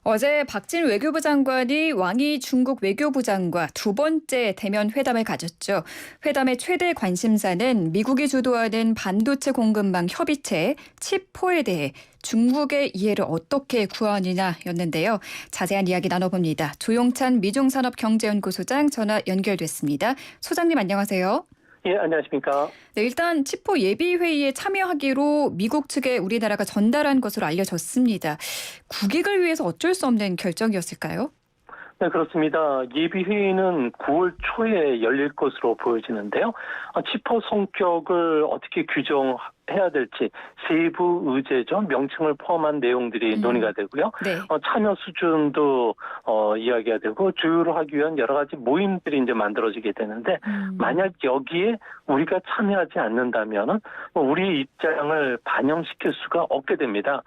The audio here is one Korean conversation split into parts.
어제 박진 외교부 장관이 왕이 중국 외교부 장과 두 번째 대면 회담을 가졌죠. 회담의 최대 관심사는 미국이 주도하는 반도체 공급망 협의체 칩4에 대해 중국의 이해를 어떻게 구하느냐였는데요. 자세한 이야기 나눠봅니다. 조용찬 미중산업경제연구소장 전화 연결됐습니다. 소장님 안녕하세요. 예, 안녕하십니까. 네, 일단 칩4 예비회의에 참여하기로 미국 측에 우리나라가 전달한 것으로 알려졌습니다. 국익을 위해서 어쩔 수 없는 결정이었을까요? 네, 그렇습니다. 예비회의는 9월 초에 열릴 것으로 보여지는데요. 치포 성격을 어떻게 규정해야 될지 세부 의제죠. 명칭을 포함한 내용들이 논의가 되고요. 네. 참여 수준도 이야기가 되고 조율을 하기 위한 여러 가지 모임들이 이제 만들어지게 되는데 만약 여기에 우리가 참여하지 않는다면은 우리의 입장을 반영시킬 수가 없게 됩니다.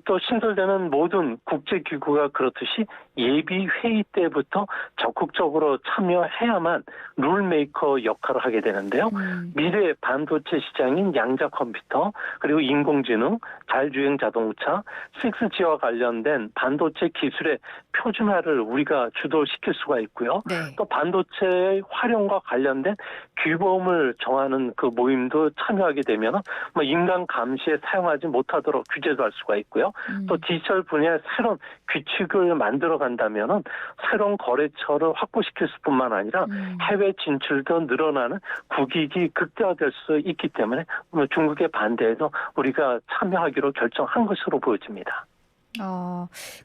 또 신설되는 모든 국제기구가 그렇듯이 예비회의 때부터 적극적으로 참여해야만 룰메이커 역할을 하게 되는데요. 미래 반도체 시장인 양자 컴퓨터, 그리고 인공지능, 자율주행 자동차, 6G와 관련된 반도체 기술의 표준화를 우리가 주도시킬 수가 있고요. 네. 또 반도체의 활용과 관련된 규범을 정하는 그 모임도 참여하게 되면 인간 감시에 사용하지 못하도록 규제도 할 수가 있고요. 또 디지털 분야에 새로운 규칙을 만들어 간다면은 새로운 거래처를 확보시킬 수뿐만 아니라 해외 진출도 늘어나는 국익이 극대화될 수 있기 때문에 중국의 반대에도 우리가 참여하기로 결정한 것으로 보여집니다.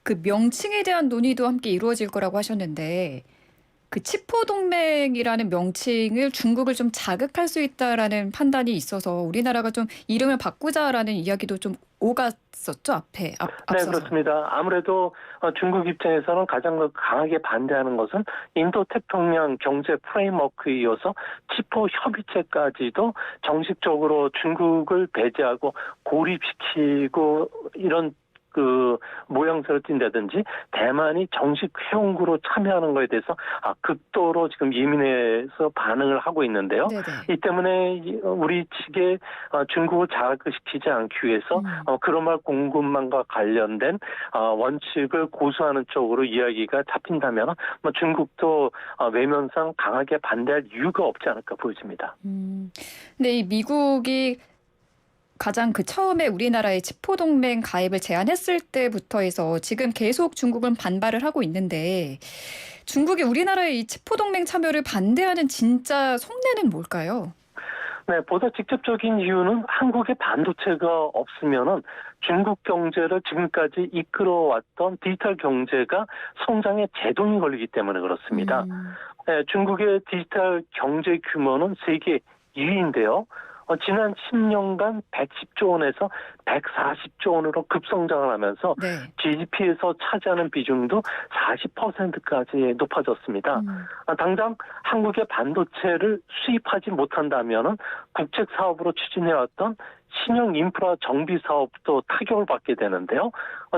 그 명칭에 대한 논의도 함께 이루어질 거라고 하셨는데 그 칩포 동맹이라는 명칭을 중국을 좀 자극할 수 있다라는 판단이 있어서 우리나라가 좀 이름을 바꾸자라는 이야기도 좀 오갔었죠, 네, 앞서서. 그렇습니다. 아무래도 중국 입장에서는 가장 강하게 반대하는 것은 인도태평양 경제 프레임워크에 이어서 치포 협의체까지도 정식적으로 중국을 배제하고 고립시키고 이런 그 모양새를 띈다든지 대만이 정식 회원국으로 참여하는 것에 대해서 극도로 지금 예민해서 반응을 하고 있는데요. 네네. 이 때문에 우리 측에 중국을 자극시키지 않기 위해서 글로벌 공급망과 관련된 원칙을 고수하는 쪽으로 이야기가 잡힌다면 중국도 외면상 강하게 반대할 이유가 없지 않을까 보여집니다. 근데 이 미국이 가장 처음에 우리나라의 칩포 동맹 가입을 제안했을 때부터 해서 지금 계속 중국은 반발을 하고 있는데 중국이 우리나라의 이 칩포 동맹 참여를 반대하는 진짜 속내는 뭘까요? 네, 보다 직접적인 이유는 한국의 반도체가 없으면은 중국 경제를 지금까지 이끌어왔던 디지털 경제가 성장에 제동이 걸리기 때문에 그렇습니다. 네, 중국의 디지털 경제 규모는 세계 2위인데요. 지난 10년간 110조 원에서 140조 원으로 급성장을 하면서 네. GDP에서 차지하는 비중도 40%까지 높아졌습니다. 당장 한국의 반도체를 수입하지 못한다면 국책 사업으로 추진해왔던 신형 인프라 정비 사업도 타격을 받게 되는데요.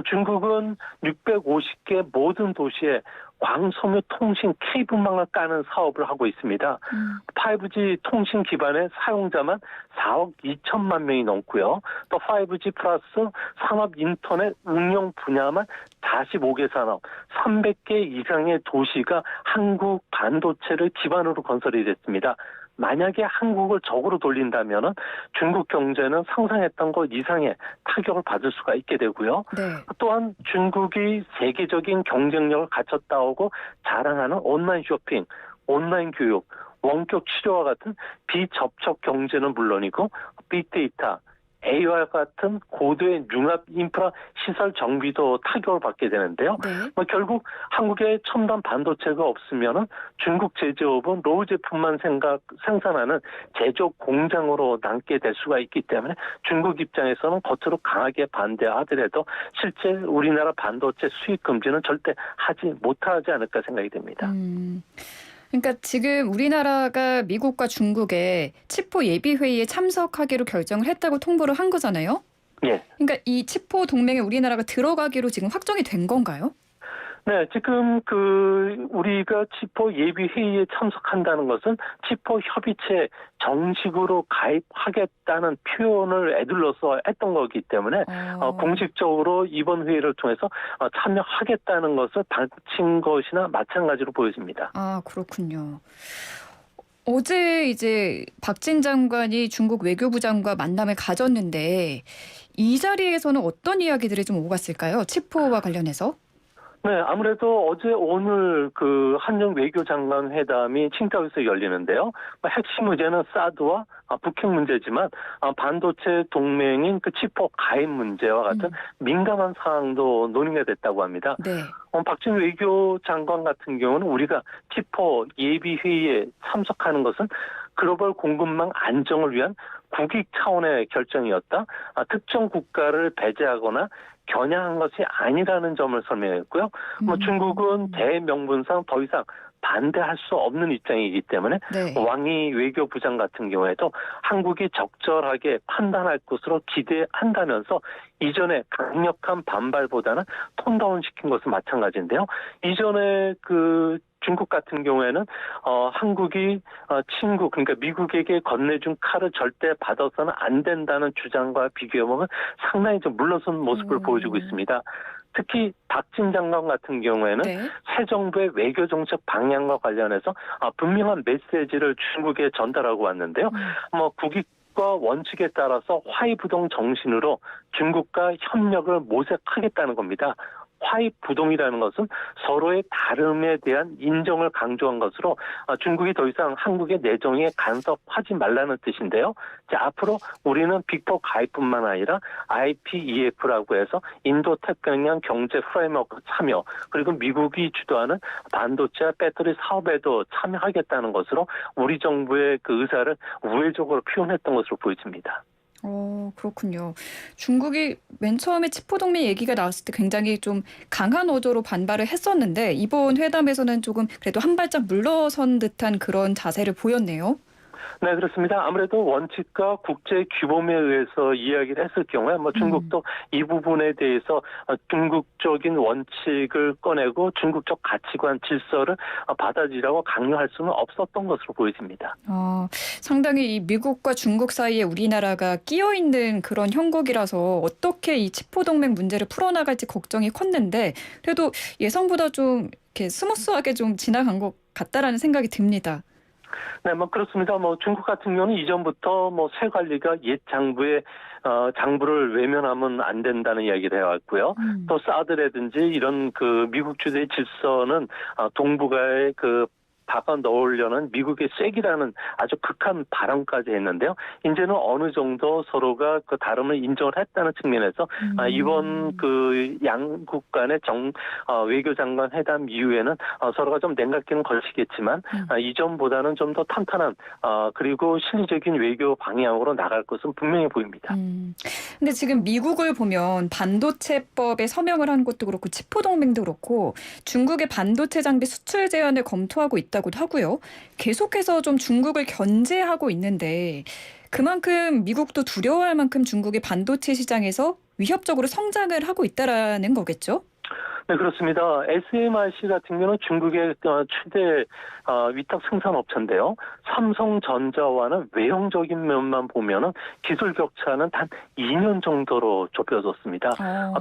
중국은 650개 모든 도시에 광섬유 통신 케이블망을 까는 사업을 하고 있습니다. 5G 통신 기반의 사용자만 4억 2천만 명이 넘고요. 또 5G 플러스 산업 인터넷 응용 분야만 45개 산업, 300개 이상의 도시가 한국 반도체를 기반으로 건설이 됐습니다. 만약에 한국을 적으로 돌린다면 중국 경제는 상상했던 것 이상의 타격을 받을 수가 있게 되고요. 네. 또한 중국이 세계적인 경쟁력을 갖췄다고 자랑하는 온라인 쇼핑, 온라인 교육, 원격 치료와 같은 비접촉 경제는 물론이고 빅데이터, AI와 같은 고도의 융합 인프라 시설 정비도 타격을 받게 되는데요. 네. 결국 한국의 첨단 반도체가 없으면 중국 제조업은 로우 제품만 생산하는 제조 공장으로 남게 될 수가 있기 때문에 중국 입장에서는 겉으로 강하게 반대하더라도 실제 우리나라 반도체 수입 금지는 절대 하지 못하지 않을까 생각이 됩니다. 그러니까 지금 우리나라가 미국과 중국의 칩포 예비회의에 참석하기로 결정을 했다고 통보를 한 거잖아요. 예. 그러니까 이 칩포 동맹에 우리나라가 들어가기로 지금 확정이 된 건가요? 네, 지금 우리가 치포 예비 회의에 참석한다는 것은 치포 협의체에 정식으로 가입하겠다는 표현을 에둘러서 했던 거기 때문에 공식적으로 이번 회의를 통해서 참여하겠다는 것을 밝힌 것이나 마찬가지로 보여집니다. 아, 그렇군요. 어제 이제 박진 장관이 중국 외교부장과 만남을 가졌는데 이 자리에서는 어떤 이야기들이 좀 오갔을까요? 치포와 관련해서? 네, 아무래도 어제 오늘 한중 외교장관 회담이 칭다오에서 열리는데요. 핵심 문제는 사드와 북핵 문제지만 반도체 동맹인 치포 가입 문제와 같은 민감한 사항도 논의가 됐다고 합니다. 네. 박진 외교장관 같은 경우는 우리가 치포 예비 회의에 참석하는 것은 글로벌 공급망 안정을 위한 국익 차원의 결정이었다. 특정 국가를 배제하거나 겨냥한 것이 아니라는 점을 설명했고요. 중국은 대명분상 더 이상 반대할 수 없는 입장이기 때문에 네. 왕이 외교부장 같은 경우에도 한국이 적절하게 판단할 것으로 기대한다면서 이전에 강력한 반발보다는 톤다운 시킨 것은 마찬가지인데요. 이전에 중국 같은 경우에는 한국이 친구 그러니까 미국에게 건네준 칼을 절대 받아서는 안 된다는 주장과 비교해보면 상당히 좀 물러선 모습을 보여주고 있습니다. 특히 박진 장관 같은 경우에는 네. 새 정부의 외교 정책 방향과 관련해서 분명한 메시지를 중국에 전달하고 왔는데요. 국익과 원칙에 따라서 화이부동 정신으로 중국과 협력을 모색하겠다는 겁니다. 화이부동이라는 것은 서로의 다름에 대한 인정을 강조한 것으로 중국이 더 이상 한국의 내정에 간섭하지 말라는 뜻인데요. 앞으로 우리는 빅4 가입뿐만 아니라 IPEF라고 해서 인도태평양 경제 프레임워크 참여 그리고 미국이 주도하는 반도체와 배터리 사업에도 참여하겠다는 것으로 우리 정부의 의사를 우회적으로 표현했던 것으로 보여집니다. 그렇군요. 중국이 맨 처음에 치포 동맹 얘기가 나왔을 때 굉장히 좀 강한 어조로 반발을 했었는데 이번 회담에서는 조금 그래도 한 발짝 물러선 듯한 그런 자세를 보였네요. 네, 그렇습니다. 아무래도 원칙과 국제 규범에 의해서 이야기를 했을 경우에 중국도 이 부분에 대해서 중국적인 원칙을 꺼내고 중국적 가치관 질서를 받아들이라고 강요할 수는 없었던 것으로 보여집니다. 상당히 이 미국과 중국 사이에 우리나라가 끼어 있는 그런 형국이라서 어떻게 이 치포 동맹 문제를 풀어나갈지 걱정이 컸는데 그래도 예상보다 좀 이렇게 스무스하게 좀 지나간 것 같다라는 생각이 듭니다. 네, 그렇습니다. 중국 같은 경우는 이전부터 새 관리가 옛 장부의 장부를 외면하면 안 된다는 이야기를 해왔고요. 또 사드라든지 이런 미국 주도의 질서는 동북아의 박아 넣으려는 미국의 쐐기라는 아주 극한 발언까지 했는데요. 이제는 어느 정도 서로가 다름을 인정을 했다는 측면에서 이번 양국 간의 외교장관 회담 이후에는 서로가 좀 냉각기는 걸치겠지만 이전보다는 좀 더 탄탄한 그리고 실리적인 외교 방향으로 나갈 것은 분명해 보입니다. 근데 지금 미국을 보면 반도체법에 서명을 한 것도 그렇고 치포 동맹도 그렇고 중국의 반도체 장비 수출 제한을 검토하고 있다고도 하고요. 계속해서 좀 중국을 견제하고 있는데 그만큼 미국도 두려워할 만큼 중국의 반도체 시장에서 위협적으로 성장을 하고 있다라는 거겠죠? 네, 그렇습니다. SMIC 같은 경우는 중국의 최대 위탁 생산업체인데요. 삼성전자와는 외형적인 면만 보면은 기술 격차는 단 2년 정도로 좁혀졌습니다.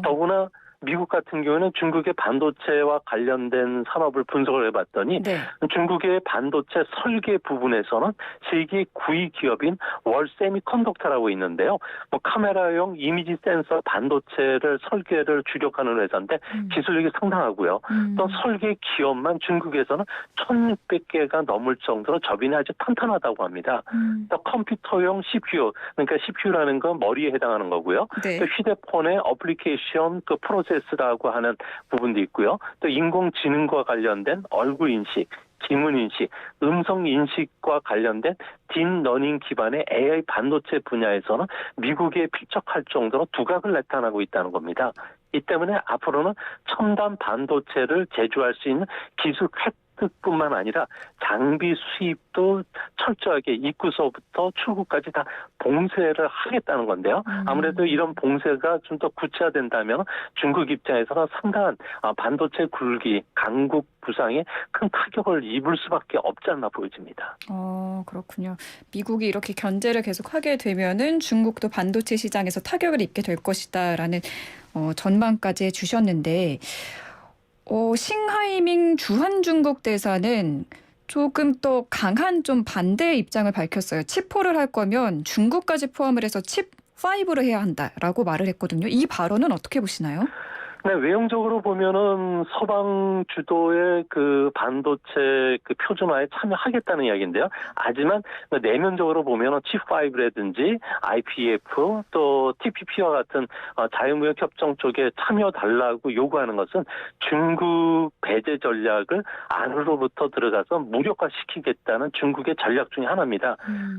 더구나 미국 같은 경우는 중국의 반도체와 관련된 산업을 분석을 해봤더니 네. 중국의 반도체 설계 부분에서는 세계 9위 기업인 월세미컨덕터라고 있는데요. 카메라용 이미지 센서 반도체를 설계를 주력하는 회사인데 기술력이 상당하고요. 또 설계 기업만 중국에서는 1,600개가 넘을 정도로 접인이 아주 탄탄하다고 합니다. 또 컴퓨터용 CPU, 그러니까 CPU라는 건 머리에 해당하는 거고요. 네. 또 휴대폰의 어플리케이션 프로세스라고 하는 부분도 있고요. 또 인공지능과 관련된 얼굴 인식, 지문 인식, 음성 인식과 관련된 딥러닝 기반의 AI 반도체 분야에서는 미국에 필적할 정도로 두각을 나타나고 있다는 겁니다. 이 때문에 앞으로는 첨단 반도체를 제조할 수 있는 기술 획득뿐만 아니라 장비 수입도 철저하게 입구서부터 출구까지 다 봉쇄를 하겠다는 건데요. 아무래도 이런 봉쇄가 좀 더 구체화된다면 중국 입장에서는 상당한 반도체 굴기, 강국 부상에 큰 타격을 입을 수밖에 없지 않나 보여집니다. 그렇군요. 미국이 이렇게 견제를 계속하게 되면은 중국도 반도체 시장에서 타격을 입게 될 것이다라는 전망까지 해주셨는데 싱하이밍 주한 중국 대사는 조금 더 강한 좀 반대의 입장을 밝혔어요. 칩4를 할 거면 중국까지 포함을 해서 칩5를 해야 한다라고 말을 했거든요. 이 발언은 어떻게 보시나요? 네, 외형적으로 보면은 서방 주도의 그 반도체 그 표준화에 참여하겠다는 이야기인데요. 하지만 내면적으로 보면은 칩5라든지 IPF 또 TPP와 같은 자유무역 협정 쪽에 참여 달라고 요구하는 것은 중국 배제 전략을 안으로부터 들어가서 무력화시키겠다는 중국의 전략 중에 하나입니다.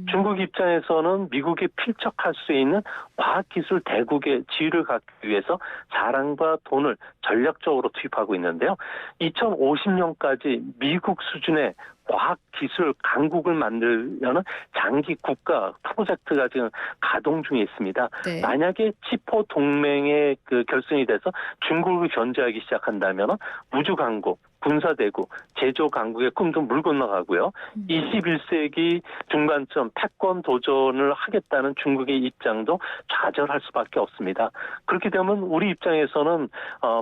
중국 입장에서는 미국이 필적할 수 있는 과학기술 대국의 지위를 갖기 위해서 자랑과 돈을 전략적으로 투입하고 있는데요. 2050년까지 미국 수준의 과학기술 강국을 만들려는 장기 국가 프로젝트가 지금 가동 중에 있습니다. 네. 만약에 칩4 동맹의 그 결성이 돼서 중국을 견제하기 시작한다면 우주 강국, 군사대국, 제조 강국의 꿈도 물 건너가고요. 21세기 중반쯤 패권 도전을 하겠다는 중국의 입장도 좌절할 수밖에 없습니다. 그렇게 되면 우리 입장에서는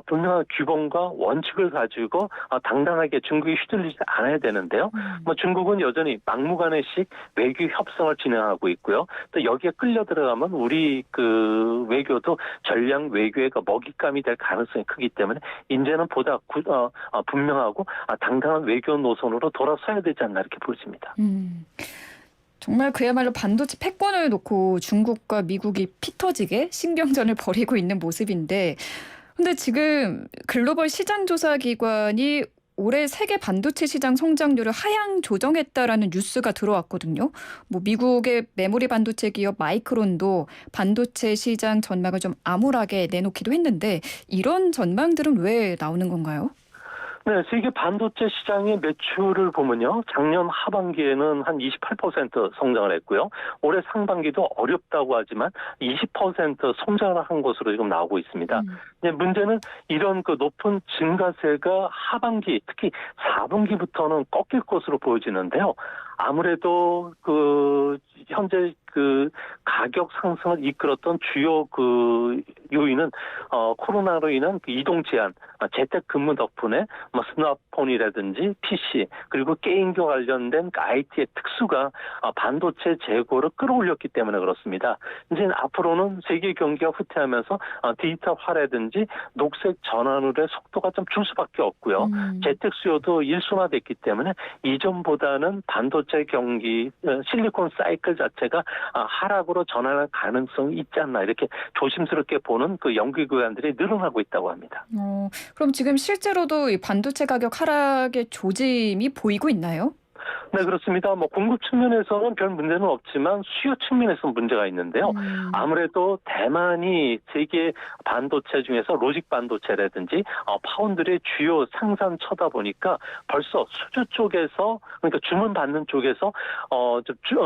분명한 규범과 원칙을 가지고 당당하게 중국이 휘둘리지 않아야 되는데요. 중국은 여전히 막무가내식 외교 협상을 진행하고 있고요. 또 여기에 끌려 들어가면 우리 그 외교도 전략 외교의 먹잇감이 될 가능성이 크기 때문에 이제는 보다 분명하고 당당한 외교 노선으로 돌아서야 되지 않나 이렇게 보여집니다. 정말 그야말로 반도체 패권을 놓고 중국과 미국이 피터지게 신경전을 벌이고 있는 모습인데 근데 지금 글로벌 시장조사기관이 올해 세계 반도체 시장 성장률을 하향 조정했다라는 뉴스가 들어왔거든요. 미국의 메모리 반도체 기업 마이크론도 반도체 시장 전망을 좀 암울하게 내놓기도 했는데 이런 전망들은 왜 나오는 건가요? 네, 세계 반도체 시장의 매출을 보면요. 작년 하반기에는 한 28% 성장을 했고요. 올해 상반기도 어렵다고 하지만 20% 성장을 한 것으로 지금 나오고 있습니다. 문제는 이런 그 높은 증가세가 하반기, 특히 4분기부터는 꺾일 것으로 보여지는데요. 아무래도 그 현재 그 가격 상승을 이끌었던 주요 그 요인은 코로나로 인한 그 이동 제한, 재택 근무 덕분에 스마트폰이라든지 PC 그리고 게임과 관련된 IT의 특수가 반도체 재고를 끌어올렸기 때문에 그렇습니다. 이제 앞으로는 세계 경기가 후퇴하면서 디지털화라든지 녹색 전환율의 속도가 좀 줄 수밖에 없고요. 재택 수요도 일순화됐기 때문에 이전보다는 반도체 경기 실리콘 사이클 자체가 하락으로 전환할 가능성이 있지 않나 이렇게 조심스럽게 보는 그 연구기관들이 늘어나고 있다고 합니다. 그럼 지금 실제로도 이 반도체 가격 하락의 조짐이 보이고 있나요? 네, 그렇습니다. 공급 측면에서는 별 문제는 없지만 수요 측면에서 문제가 있는데요. 아무래도 대만이 세계 반도체 중에서 로직 반도체라든지 파운드의 주요 생산처다 보니까 벌써 수주 쪽에서 그러니까 주문 받는 쪽에서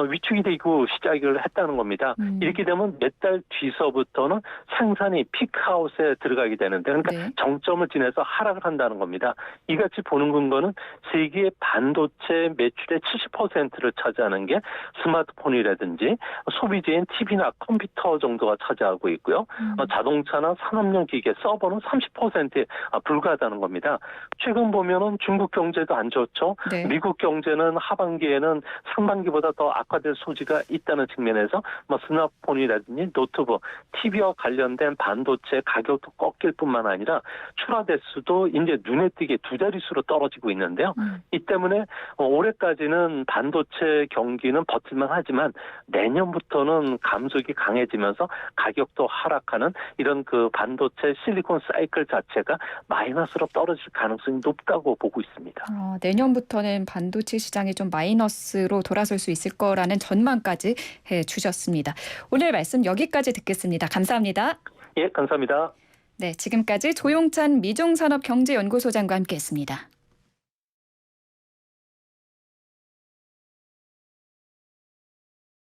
위축이 되고 시작을 했다는 겁니다. 이렇게 되면 몇 달 뒤서부터는 생산이 피크아웃에 들어가게 되는데 그러니까 네. 정점을 지나서 하락을 한다는 겁니다. 이같이 보는 근거는 세계 반도체 매출의 70%를 차지하는 게 스마트폰이라든지 소비재인 TV나 컴퓨터 정도가 차지하고 있고요. 자동차나 산업용 기계, 서버는 30%에 불과하다는 겁니다. 최근 보면은 중국 경제도 안 좋죠. 네. 미국 경제는 하반기에는 상반기보다 더 악화될 소지가 있다는 측면에서 스마트폰이라든지 노트북, TV와 관련된 반도체 가격도 꺾일 뿐만 아니라 출하 대수도 이제 눈에 띄게 두 자릿수로 떨어지고 있는데요. 이 때문에 올해까지는 반도체 경기는 버틸만 하지만 내년부터는 감속이 강해지면서 가격도 하락하는 이런 그 반도체 실리콘 사이클 자체가 마이너스로 떨어질 가능성이 높다고 보고 있습니다. 내년부터는 반도체 시장이 좀 마이너스로 돌아설 수 있을 거라는 전망까지 해주셨습니다. 오늘 말씀 여기까지 듣겠습니다. 감사합니다. 예, 감사합니다. 네, 지금까지 조용찬 미종산업경제연구소장과 함께했습니다.